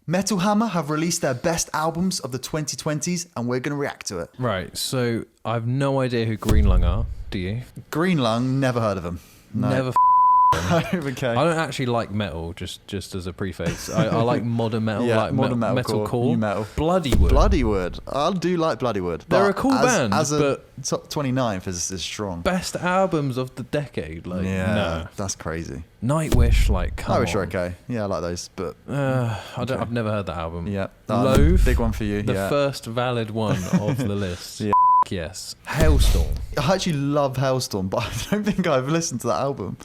Metal Hammer have released their best albums of the 2020s, and we're going to react to it. Right, so I've no idea who Green Lung are. Do you? Green Lung, never heard of them. No. Never. Okay. I don't actually like metal. Just as a preface, I like modern metal, like modern metalcore, new metal. Bloodywood. Bloodywood. I do like Bloodywood. They're a cool band, but top 29th is strong. Best albums of the decade, like no, that's crazy. Nightwish, like come Nightwish are on. okay. Yeah, I like those, but I've never heard that album. Yeah, Loathe, big one for you. The first valid one of the list. Yeah. Yes. Hailstorm. I actually love Hailstorm, but I don't think I've listened to that album.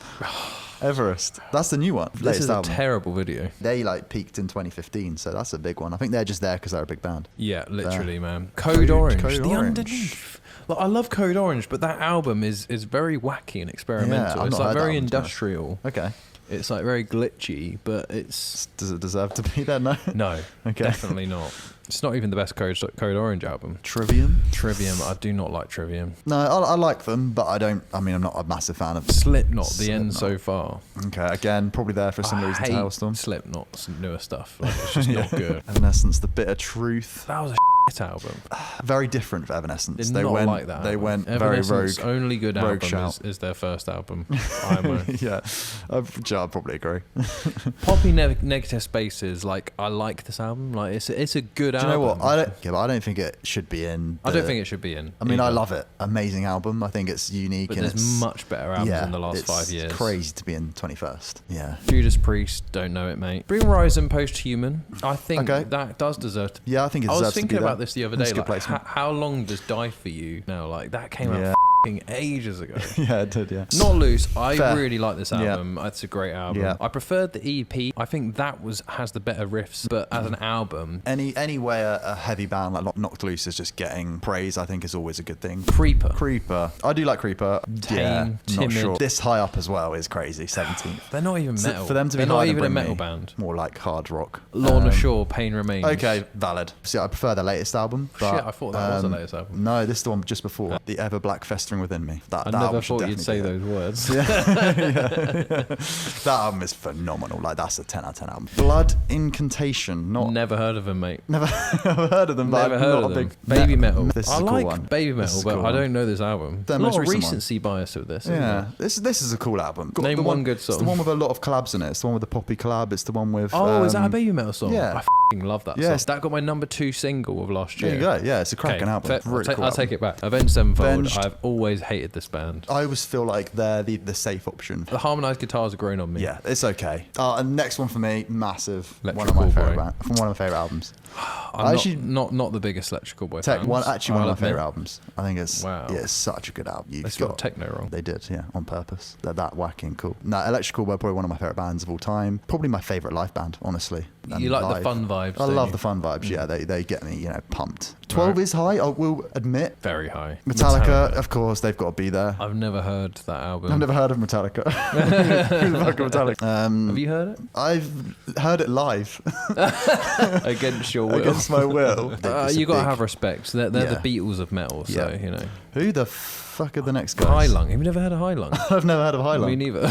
Everest. That's the new one. This is a terrible video. They like peaked in 2015, so that's a big one. I think they're just there because they're a big band. Yeah, literally, man. Code Orange. Code the Orange. Underneath. Like, I love Code Orange, but that album is very wacky and experimental. Yeah, it's like very industrial. Okay. It's like very glitchy, but it's... Does it deserve to be there? No? No, Okay. definitely not. It's not even the best Code Orange album. Trivium? Trivium. I do not like Trivium. No, I like them, but I'm not a massive fan of Slipknot, The End So Far. Okay, again, probably there for a similar reason to Hailstorm. Slipknot's newer stuff. Like, it's just not good. Evanescence, The Bitter Truth. That was a shit album. Very different for Evanescence. Did not like that. They album. went Evanescence very rogue. Only good rogue album is their first album. IMO. Yeah, I'd probably agree. Poppy Negative Spaces, like, I like this album. Like, it's a good album. Do you know what? I don't think it should be in. I don't think it should be in. I mean, I love it. Amazing album. I think it's unique. But and there's much better albums in the last 5 years. It's crazy to be in 21st. Yeah. Judas Priest, don't know it, mate. Bring Horizon Posthuman. I think that does deserve to. Yeah, I think it I deserves was thinking to be about this the other day. It's a good Like, placement. how long does Die For You now? Like, that came out ages ago. Yeah, it did, yeah. Not Loose. I Fair. really like this album. It's a great album. Yeah. I preferred the EP. I think that has the better riffs, but as an album... Any way a heavy band like Knocked Loose is just getting praise, I think is always a good thing. Creeper. I do like Creeper. Tame, not timid. Sure. This high up as well is crazy, 17th. They're not even metal. For them to be They're not higher even a than metal me, band. More like hard rock. Lorna Shore, Pain Remains. Okay, valid. See, I prefer their latest album. But, Shit, I thought that was the latest album. No, this is the one just before. The Ever Black Festering Within Me. I never thought you'd say those words. That album is phenomenal. Like, that's a 10 out of 10 album. Blood Incantation. Never heard of them, mate. Never heard of them. But Never heard not of a them. big Baby Metal. This is I a cool like one. Baby Metal, but cool I don't one. know this album. Their A lot most of recent recency bias with this. Isn't Yeah, there? this is a cool album. Name one good song. It's the one with a lot of collabs in it. It's the one with the Poppy collab. It's the one with. Oh, is that a Baby Metal song? Yeah. I f***ing love that Yes. song. That got my number 2 single of last year. There you go. Yeah, it's a cracking album. Really cool I'll album. take it back. Avenged Sevenfold. Avenged. I've always hated this band. I always feel like they're the safe option. The harmonised guitars are growing on me. Yeah, it's okay. And next one for me, massive. Electrical one of my Boy. favorite from one of my favorite albums. I'm not the biggest Electrical Boy fan. One of my admit. favorite albums. I think it's Wow. yeah, it's such a good album. They spelled techno wrong. They did, yeah, on purpose. They're that wacky and cool. No, Electrical Boy, probably one of my favorite bands of all time. Probably my favorite live band, honestly. You like the live. fun vibes. I don't love you? the fun vibes. Yeah, they get me, pumped. 12 is high. I will admit. Very high. Metallica, of course, they've got to be there. I've never heard that album. I've never heard of Metallica. Who the fuck are Metallica? Have you heard it? I've heard it live Against your will. against my will. You got to have respect. They're the Beatles of metal, so, Yeah. you know. Who the fuck are the next guys? High Lung. Have you never heard of High Lung? I've never heard of High Lung. Me neither.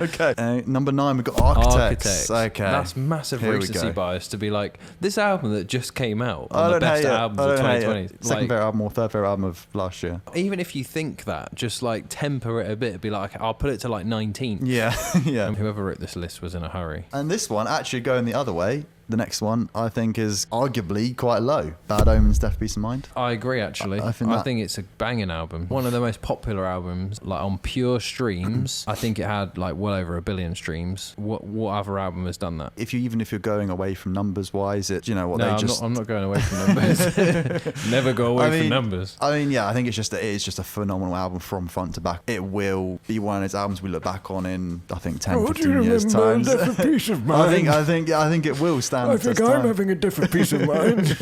Okay. Number 9, we've got Architects. Okay. That's massive Here we recency go. bias to be like, this album that just came out, I on the don't hate best it. albums I of don't hate 2020. it. Second favorite album or third favorite album of last year. Even if you think that, just like temper it a bit. Be like, I'll put it to like 19. Yeah, yeah. Whoever wrote this list was in a hurry. And this one, actually going the other way, the next one, I think is arguably quite low. Bad Omens, Death, Peace of Mind. I agree, actually. I I think think it's a banging album. One of the most popular albums, like on pure streams. I think it had like well over 1 billion streams. What other album has done that? If you're going away from numbers wise, it No, I'm not going away from numbers. Never go away from numbers. I mean, yeah, I think it is just a phenomenal album from front to back. It will be one of those albums we look back on in, I think, 10, 15 years time. Different peace of mind. I think it will stand. I think I'm having a different peace of mind.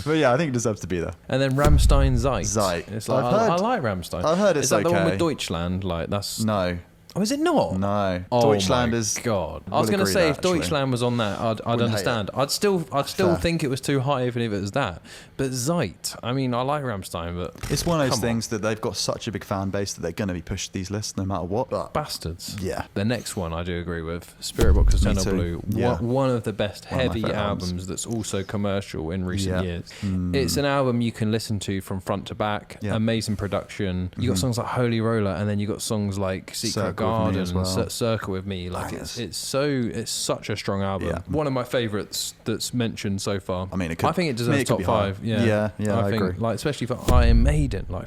But yeah, I think it deserves to be there. And then Rammstein Zeit. Zeit. It's like, I've heard- I like Rammstein. I've heard it's Is that the one okay. with Deutschland? Like, that's... No. Oh, is it not? No. Oh Deutschland my is... God. I would was going to agree say with if that, actually. Deutschland was on that, I'd Wouldn't hate understand. it. I'd still Fair. think it was too high even if it was that. But Zeit, I mean, I like Rammstein, but It's one of those come on. things that they've got such a big fan base that they're going to be pushed these lists no matter what. But bastards. yeah. The next one I do agree with, Spirit Box Me Eternal too. Blue. Yeah. One of the best One of my heavy favourite albums that's also commercial in recent Yeah. years. It's an album you can listen to from front to back. Yeah. Amazing production. You got songs like Holy Roller, and then you got songs like Secret Circle with Me Garden, as well. Circle with Me. Like Bangers. it's such a strong album. Yeah. One of my favourites that's mentioned so far. I mean, it could... I think it deserves could top be high. 5. Yeah, I think, agree. Like especially for Iron Maiden. Like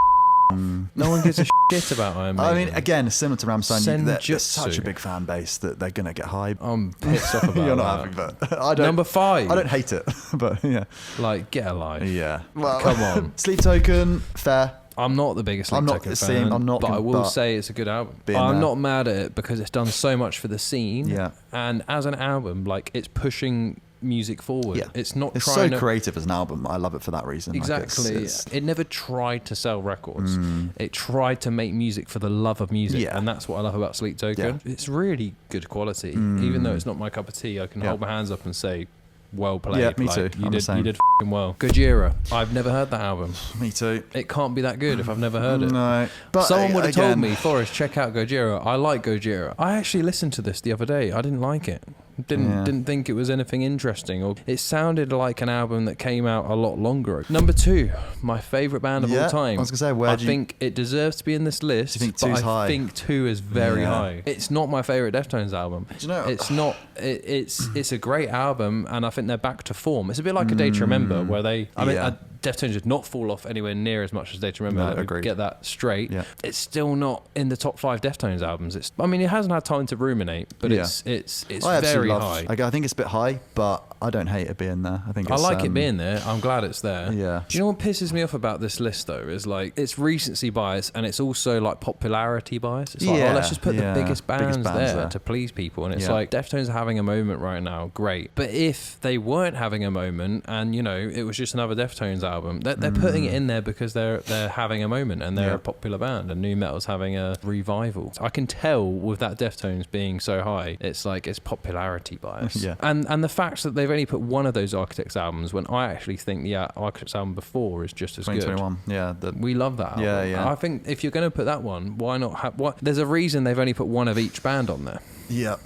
no one gives a shit about Iron Maiden. I mean, again, similar to Rammstein, they're Senjutsu. such a big fan base that they're going to get high. I'm pissed off about You're that. not happy, but I don't... Number 5. I don't hate it, but yeah. Like, get a life. Yeah. Well, Come on. Sleep Token, fair. I'm not the biggest I'm Sleep not Token the same, fan, I'm not but I gonna- will but say it's a good album. being I'm there- not mad at it because it's done so much for the scene. Yeah. And as an album, like, it's pushing music forward. Yeah. It's not It's so trying to... creative as an album. I love it for that reason. Like, Exactly. It never tried to sell records. It tried to make music for the love of music. Yeah. And that's what I love about Sleep Token. It's really good quality. Even though it's not my cup of tea, I can Yeah. hold my hands up and say, well played. Yeah, me Like, too. You I'm the did, same. you did f***ing well. Gojira. I've never heard that album. Me too. It can't be that good if I've never heard it. No. But Someone would have told again, me, Forrest, check out Gojira. I like Gojira. I actually listened to this the other day. I didn't like it. Didn't think it was anything interesting. Or it sounded like an album that came out a lot longer ago. Number 2, my favourite band of all time. I was going to say, I think it deserves to be in this list. Do you think but 2's high? I think 2 is very Yeah. high. It's not my favourite Deftones album. Do you know- It's not. It's a great album, and I think they're back to form. It's a bit like A Day to Remember, where they. I mean, Yeah. Deftones did not fall off anywhere near as much as Day to Remember. No, Let me agreed. get that straight. Yeah. It's still not in the top 5 Deftones albums. I mean, it hasn't had time to ruminate, but Yeah. it's I very absolutely high. I think it's a bit high, but I don't hate it being there. I think I it's, like it being there. I'm glad it's there. Yeah. Do you know what pisses me off about this list though? Is like it's recency bias and it's also like popularity bias. It's like, Yeah, oh, let's just put yeah. the biggest bands, bands there there. to please people. And it's Yeah. like Deftones are having a moment right now, great. But if they weren't having a moment and you know it was just another Deftones album, they're putting it in there because they're having a moment and they're Yeah. a popular band and nu metal's having a revival. I can tell with that Deftones being so high, it's like it's popularity bias. Yeah. And the fact that they've only put one of those Architects albums when I actually think the Architects album before is just as good. 2021. Yeah. We love that album. Yeah, yeah. I think if you're going to put that one, why not have what? There's a reason they've only put one of each band on there. Yeah.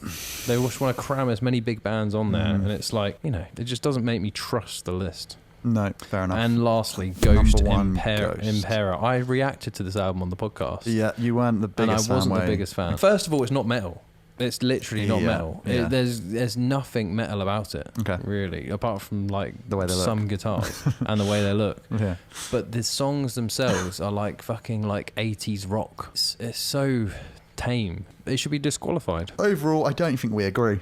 They just want to cram as many big bands on there, and it's like, you know, it just doesn't make me trust the list. No, fair enough. And lastly, Ghost Number one, Impera. Ghost. Impera. I reacted to this album on the podcast. Yeah, you weren't the And I biggest fan. wasn't the Wayne. biggest fan. First of all, it's not metal. It's literally not Yeah, metal. yeah. There's nothing metal about it, Okay. really, apart from like The way they look. some guitars and the way they look. Yeah. But the songs themselves are like fucking like 80s rock. It's so tame. It should be disqualified. Overall, I don't think we agree.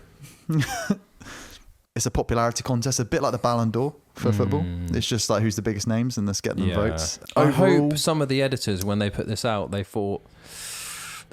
It's a popularity contest, a bit like the Ballon d'Or for football. It's just like who's the biggest names and let's get them votes. I Overall, hope some of the editors, when they put this out, they thought,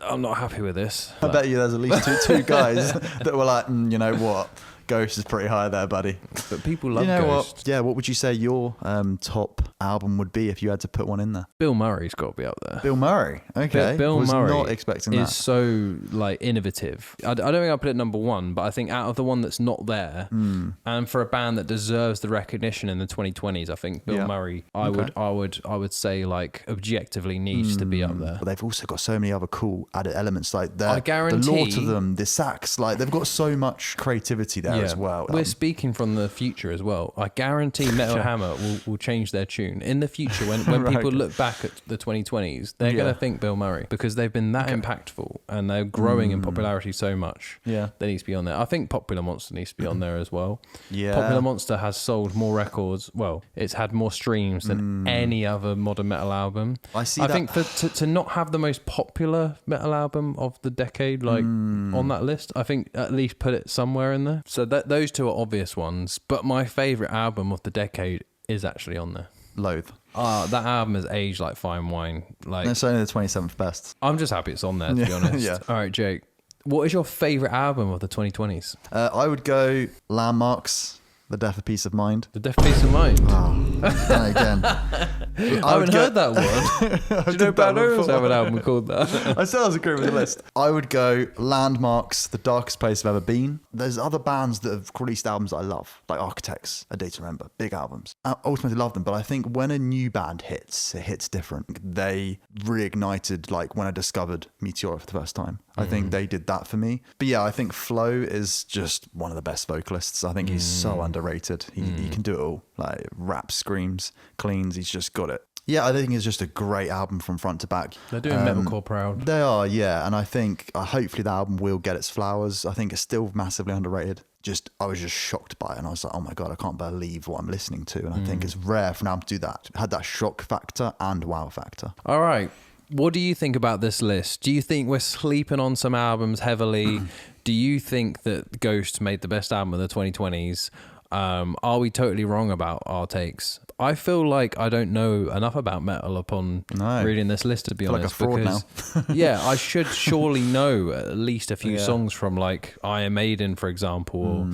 I'm not happy with this. I bet you there's at least two guys that were like, you know what, Ghost is pretty high there, buddy. But people love You know Ghost. what? Yeah, what would you say your top album would be if you had to put one in there? Bill Murray's got to be up there. Bill Murray. Okay. Bill was Murray not expecting is that. so like innovative. I don't think I'll put it number 1, but I think out of the one that's not there, and for a band that deserves the recognition in the 2020s, I think Bill Yeah. Murray, I would say like objectively needs to be up there. But they've also got so many other cool added elements, like I the guarantee- lore to them, the sax. Like they've got so much creativity there as well. We're speaking from the future as well. I guarantee Metal Yeah. Hammer will change their tune in the future when Right. people look back at the 2020s. They're going to think Bill Murray because they've been that impactful and they're growing in popularity so much. Yeah. They need to be on there. I think Popular Monster needs to be on there as well. Yeah. Popular Monster has sold more records. Well, it's had more streams than any other modern metal album. I see I that- think to not have the most popular metal album of the decade like on that list, I think at least put it somewhere in there. So those two are obvious ones. But my favourite album of the decade is actually on there. Loathe. That album has aged like fine wine. Like And it's only the 27th best. I'm just happy it's on there, to be Yeah, honest. yeah. All right, Jake. What is your favourite album of the 2020s? I would go Landmarks. The Death of Peace of Mind. The Deaf Peace of Mind. Oh, again. I haven't heard that one. Do you know Bad Omens have an album called that? I still was agreeing with the list. I would go Landmarks, The Darkest Place I've Ever Been. There's other bands that have released albums that I love, like Architects, A Day to Remember, big albums. I ultimately love them, but I think when a new band hits, it hits different. They reignited, like when I discovered Meteora for the first time. I think they did that for me. But yeah, I think Flo is just one of the best vocalists. I think he's so underrated. He can do it all, like rap, screams, cleans. He's just got it. Yeah, I think it's just a great album from front to back. They're doing metalcore proud. They are, yeah. And I think hopefully the album will get its flowers. I think it's still massively underrated. I was just shocked by it, and I was like, oh my God, I can't believe what I'm listening to. And I think it's rare for an album to do that. It had that shock factor and wow factor. All right. What do you think about this list? Do you think we're sleeping on some albums heavily? Do you think that Ghost made the best album of the 2020s? Are we totally wrong about our takes? I feel like I don't know enough about metal upon reading this list, to be honest. Like a fraud now. Yeah, I should surely know at least a few songs from like Iron Maiden, for example,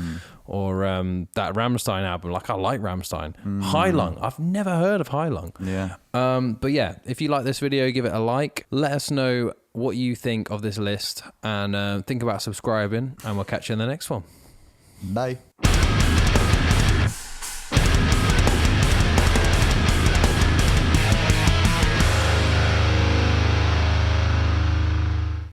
or that Rammstein album. Like I like Rammstein. Heilung. I've never heard of Heilung. Yeah. But yeah, if you like this video, give it a like. Let us know what you think of this list, and think about subscribing, and we'll catch you in the next one. Bye.